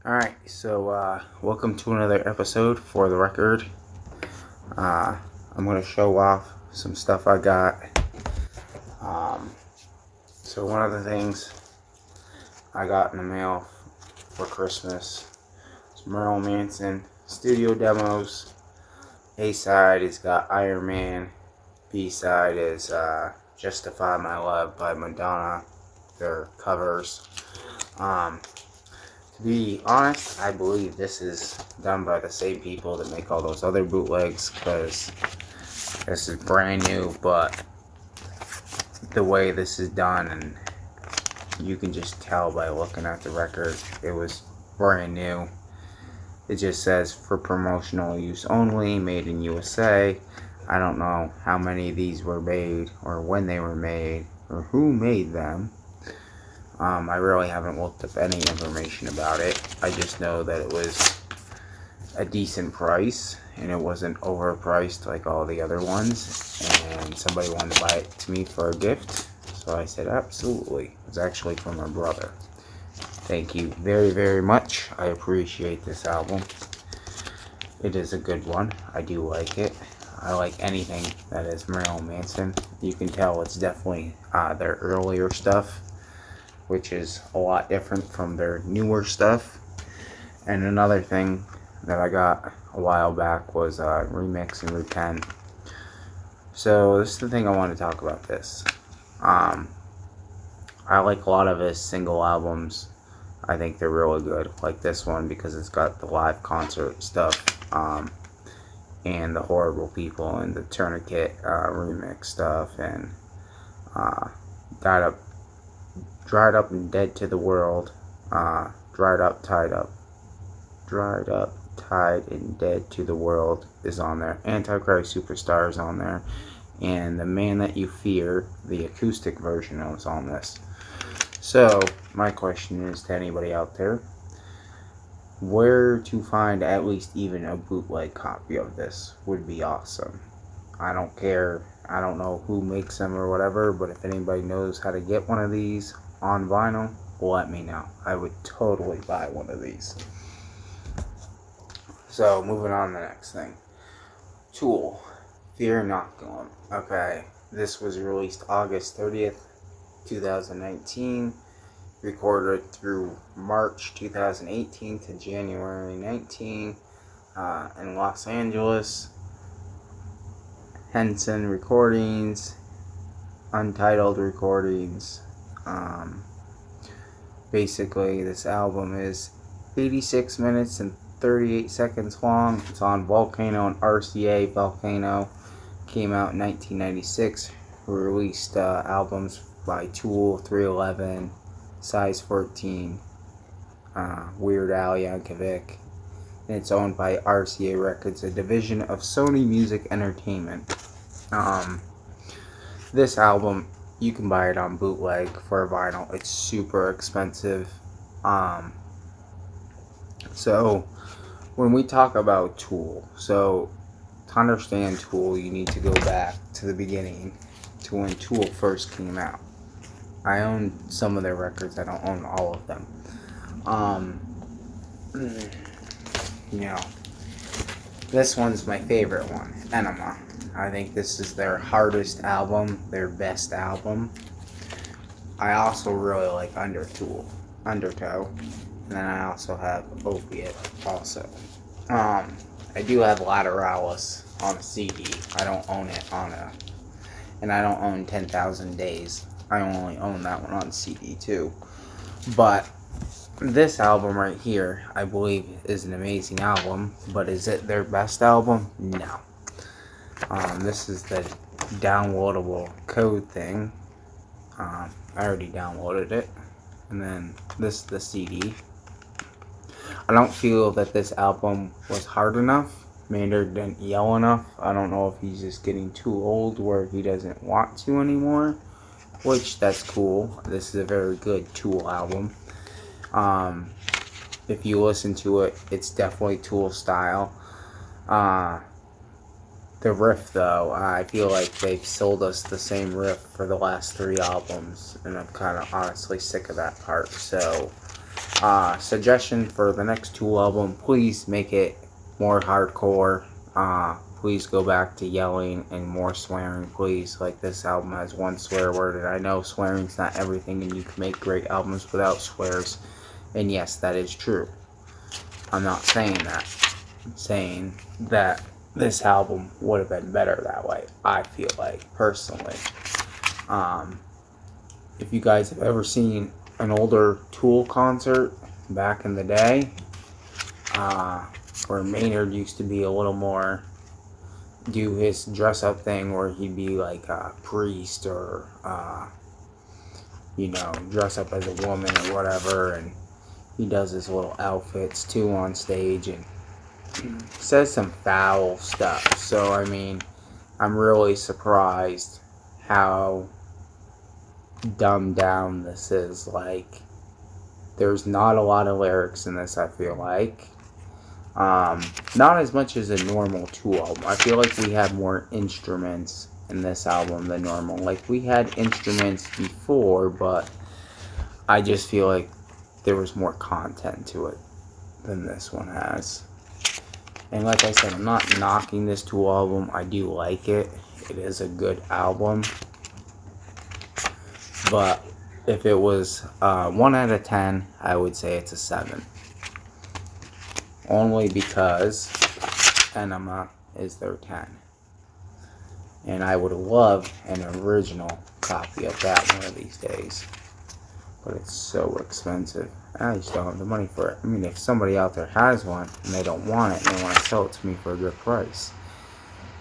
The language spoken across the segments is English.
Alright, so welcome to another episode. For the record, I'm going to show off some stuff I got. So one of the things I got in the mail for Christmas is Marilyn Manson studio demos. A side has got Iron Man. B side is Justify My Love by Madonna. Their covers. To be honest, I believe this is done by the same people that make all those other bootlegs, because this is brand new, but the way this is done, and you can just tell by looking at the record, it was brand new. It just says for promotional use only, made in USA. I don't know how many of these were made, or when they were made, or who made them. I really haven't looked up any information about it. I just know that it was a decent price, and it wasn't overpriced like all the other ones, and somebody wanted to buy it to me for a gift, so I said absolutely. It was actually from my brother. Thank you very, very much. I appreciate this album. It is a good one. I do like it. I like anything that is Marilyn Manson. You can tell it's definitely their earlier stuff, which is a lot different from their newer stuff. And another thing that I got a while back was Remix and Repent. So this is the thing I want to talk about this. I like a lot of his single albums. I think they're really good. Like this one because it's got the live concert stuff, and the Horrible People and the Tourniquet remix stuff, and Dried Up and Dead to the World, Dried Up, Tied, and Dead to the World is on there. Antichrist Superstar is on there. And The Man That You Fear, the acoustic version, is on this. So, my question is to anybody out there, where to find at least even a bootleg copy of this would be awesome. I don't care. I don't know who makes them or whatever, but if anybody knows how to get one of these on vinyl, let me know. I would totally buy one of these. So, moving on to the next thing. Tool. Fear Inoculum. Okay, this was released August 30th, 2019. Recorded through March 2018 to January 19 in Los Angeles. Henson Recordings, Untitled Recordings. Basically, this album is 86 minutes and 38 seconds long. It's on Volcano and RCA. Volcano came out in 1996. Released albums by Tool, 311, Size 14, Weird Al Yankovic. And it's owned by RCA Records, a division of Sony Music Entertainment. This album, you can buy it on bootleg for vinyl. It's super expensive. So when we talk about Tool, so to understand Tool, you need to go back to the beginning, to when Tool first came out. I own some of their records. I don't own all of them. This one's my favorite one, Enema. I think this is their hardest album, their best album. I also really like Undertow, and then I also have Opiate also. I do have Lateralis on a CD. I don't own it and I don't own 10,000 Days. I only own that one on CD too. But this album right here, I believe, is an amazing album. But is it their best album? No. This is the downloadable code thing. I already downloaded it. And then this is the CD. I don't feel that this album was hard enough. Maynard didn't yell enough. I don't know if he's just getting too old where he doesn't want to anymore. Which, that's cool. This is a very good Tool album. If you listen to it, it's definitely Tool style. The riff, though, I feel like they've sold us the same riff for the last 3 albums, and I'm kind of honestly sick of that part. So Suggestion for the next Tool album, please make it more hardcore. Please go back to yelling and more swearing, please. Like, this album has one swear word, and I know swearing's not everything, and you can make great albums without swears. And yes, that is true. I'm not saying that. I'm saying that this album would have been better that way, I feel like, personally. If you guys have ever seen an older Tool concert back in the day, where Maynard used to be a little more, do his dress up thing where he'd be like a priest or, dress up as a woman or whatever, and he does his little outfits too on stage and says some foul stuff. So, I mean, I'm really surprised how dumbed down this is. Like, there's not a lot of lyrics in this, I feel like. Not as much as a normal Tool album. I feel like we had more instruments in this album than normal. Like, we had instruments before, but I just feel like there was more content to it than this one has. And like I said, I'm not knocking this Tool album. I do like it. It is a good album. But if it was 1 out of 10, I would say it's a 7. Only because Enema is their 10. And I would love an original copy of that one of these days. But it's so expensive. I just don't have the money for it. I mean, if somebody out there has one and they don't want it and they want to sell it to me for a good price,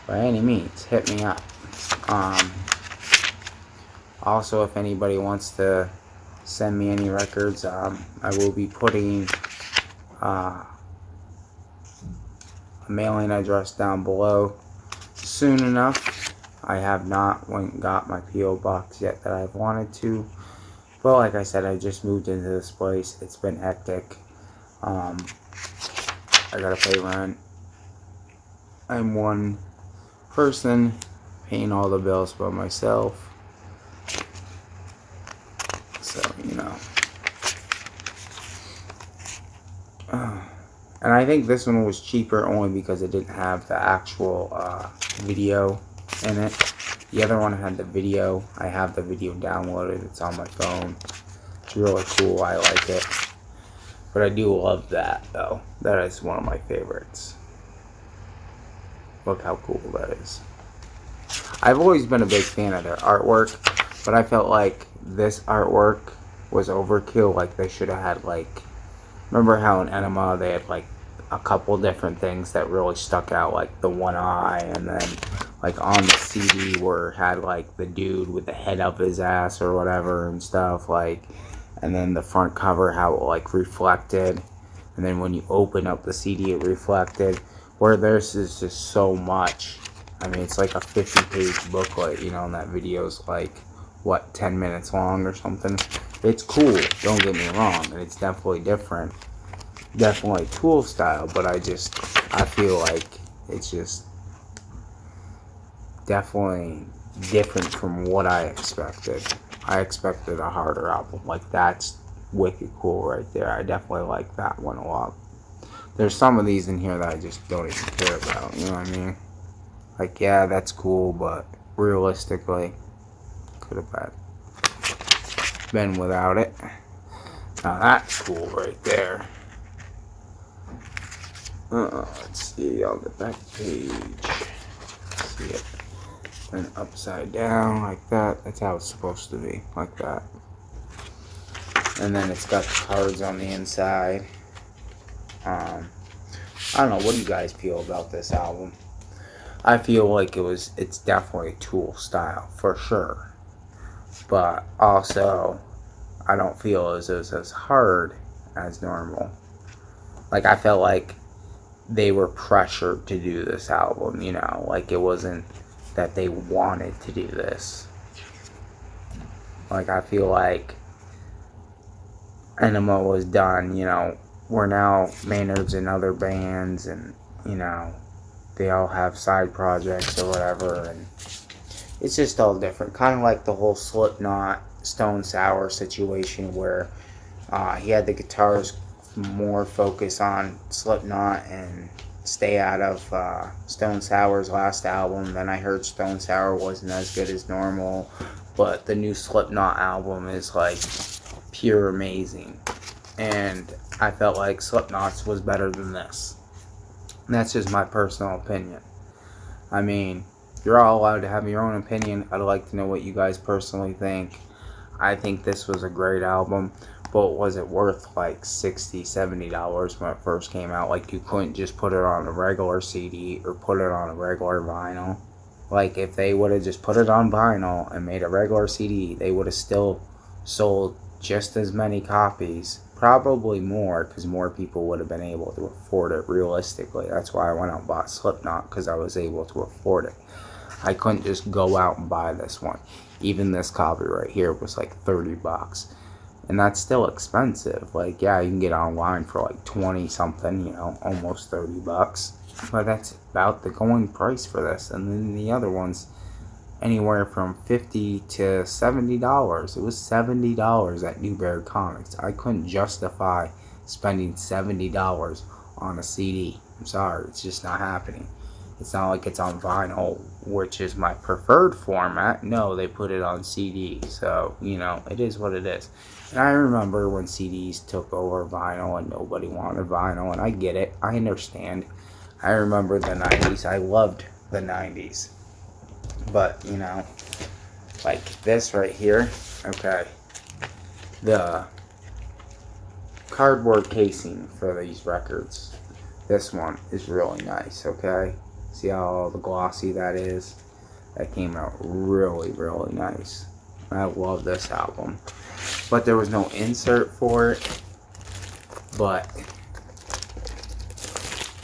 by any means, hit me up. Also, if anybody wants to send me any records, I will be putting a mailing address down below soon enough. I have not went and got my P.O. box yet that I've wanted to. But like I said, I just moved into this place. It's been hectic. I gotta pay rent. I'm one person paying all the bills by myself. So, and I think this one was cheaper only because it didn't have the actual video in it. The other one had the video. I have the video downloaded. It's on my phone. It's really cool. I like it. But I do love that, though. That is one of my favorites. Look how cool that is. I've always been a big fan of their artwork, but I felt like this artwork was overkill. Like, they should have had, like... Remember how in Enema they had, like, a couple different things that really stuck out, like the one eye, and then like on the CD where it had like the dude with the head up his ass or whatever and stuff, like, and then the front cover how it like reflected, and then when you open up the CD it reflected, where this is just so much. I mean, it's like a 50-page booklet, and that video's like, what, 10 minutes long or something. It's cool, don't get me wrong, and it's definitely different. Definitely Tool style, but I feel like it's just definitely different from what I expected. I expected a harder album. Like, that's wicked cool right there. I definitely like that one a lot. There's some of these in here that I just don't even care about, you know what I mean? Like, yeah, that's cool, but realistically, could have been without it. Now that's cool right there. Let's see on the back page. See it. And upside down like that. That's how it's supposed to be, like that. And then it's got the cards on the inside. I don't know. What do you guys feel about this album? I feel like it's definitely Tool style for sure. But also, I don't feel as it was as hard as normal. Like, I felt like they were pressured to do this album, like it wasn't that they wanted to do this. Like, I feel like Enema was done, we're now Maynard's in other bands, and they all have side projects or whatever, and it's just all different. Kind of like the whole Slipknot, Stone Sour situation where He had the guitars more focus on Slipknot and stay out of Stone Sour's last album. Then I heard Stone Sour wasn't as good as normal, but the new Slipknot album is like pure amazing. And I felt like Slipknot's was better than this. And that's just my personal opinion. I mean, you're all allowed to have your own opinion. I'd like to know what you guys personally think. I think this was a great album, but was it worth like $60, $70 when it first came out? Like, you couldn't just put it on a regular CD or put it on a regular vinyl. Like, if they would have just put it on vinyl and made a regular CD, they would have still sold just as many copies. Probably more, because more people would have been able to afford it realistically. That's why I went out and bought Slipknot, because I was able to afford it. I couldn't just go out and buy this one. Even this copy right here was like $30. And that's still expensive. Like, yeah, you can get it online for like 20 something, you know, almost $30. But that's about the going price for this. And then the other ones, anywhere from $50 to $70. It was $70 at Newberry Comics. I couldn't justify spending $70 on a CD. I'm sorry, it's just not happening. It's not like it's on vinyl, which is my preferred format. No, they put it on CD. So, you know, it is what it is. And I remember when CDs took over vinyl and nobody wanted vinyl. And I get it. I understand. I remember the 90s. I loved the 90s. But, you know, like this right here. Okay. The cardboard casing for these records. This one is really nice, okay? See how glossy that is? That came out really, really nice. I love this album. But there was no insert for it. But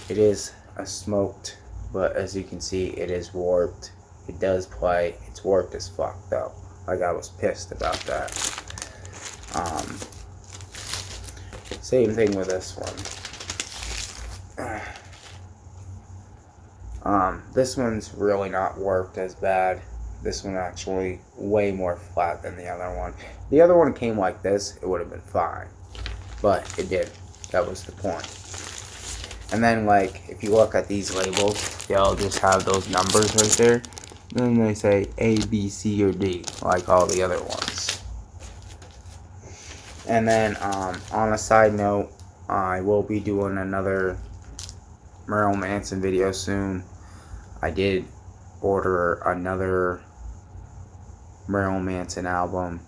it is a smoked. But as you can see, it is warped. It does play. It's warped as fuck, though. Like, I was pissed about that. Same thing with this one. This one's really not warped as bad. This one actually way more flat than the other one. The other one came like this, it would have been fine. But it did. That was the point. And then, like, if you look at these labels, they'll just have those numbers right there. And then they say A, B, C, or D, like all the other ones. And then, on a side note, I will be doing another Marilyn Manson video soon. I did order another Marilyn Manson album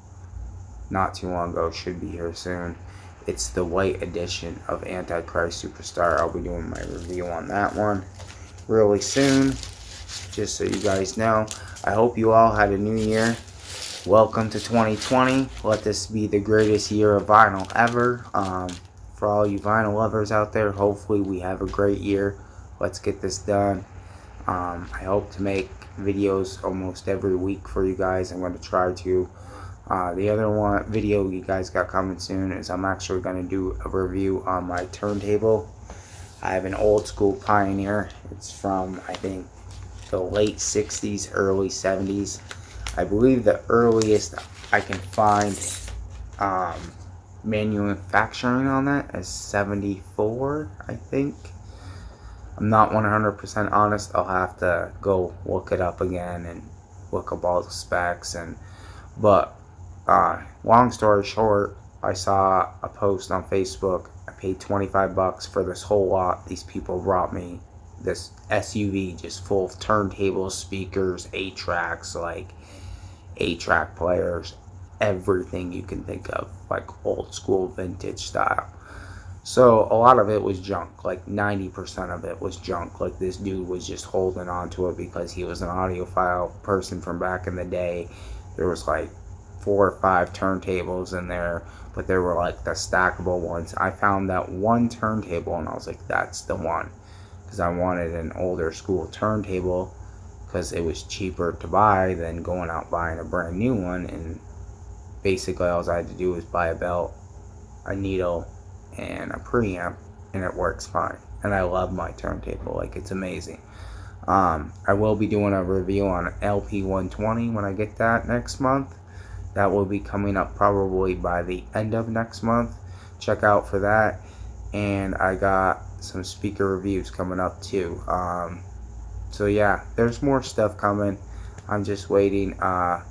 not too long ago. Should be here soon. It's the white edition of Antichrist Superstar. I'll be doing my review on that one really soon, just so you guys know. I hope you all had a new year. Welcome to 2020. Let this be the greatest year of vinyl ever. For all you vinyl lovers out there, hopefully we have a great year. Let's get this done. I hope to make videos almost every week for you guys. I'm going to try to. The other video you guys got coming soon is I'm actually going to do a review on my turntable. I have an old school Pioneer. It's from, I think, the late 60s, early 70s. I believe the earliest I can find manufacturing on that is 74, I think. I'm not 100% honest. I'll have to go look it up again and look up all the specs. But long story short, I saw a post on Facebook. I paid $25 for this whole lot. These people brought me this SUV just full of turntables, speakers, 8-tracks, like 8-track players, everything you can think of, like old school vintage style. So a lot of it was junk, like 90% of it was junk. Like, this dude was just holding on to it because he was an audiophile person from back in the day. There was like 4 or 5 turntables in there, but they were like the stackable ones. I found that one turntable and I was like, that's the one, because I wanted an older school turntable because it was cheaper to buy than going out buying a brand new one. And basically all I had to do was buy a belt, a needle, and a preamp, and it works fine. And I love my turntable. Like, it's amazing. I will be doing a review on LP120 when I get that next month. That will be coming up probably by the end of next month. check out for that. And I got some speaker reviews coming up too. So yeah, there's more stuff coming. I'm just waiting. I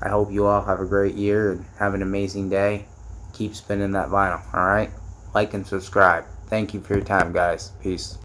hope you all have a great year and have an amazing day. Keep spinning that vinyl, alright? Like and subscribe. Thank you for your time, guys. Peace.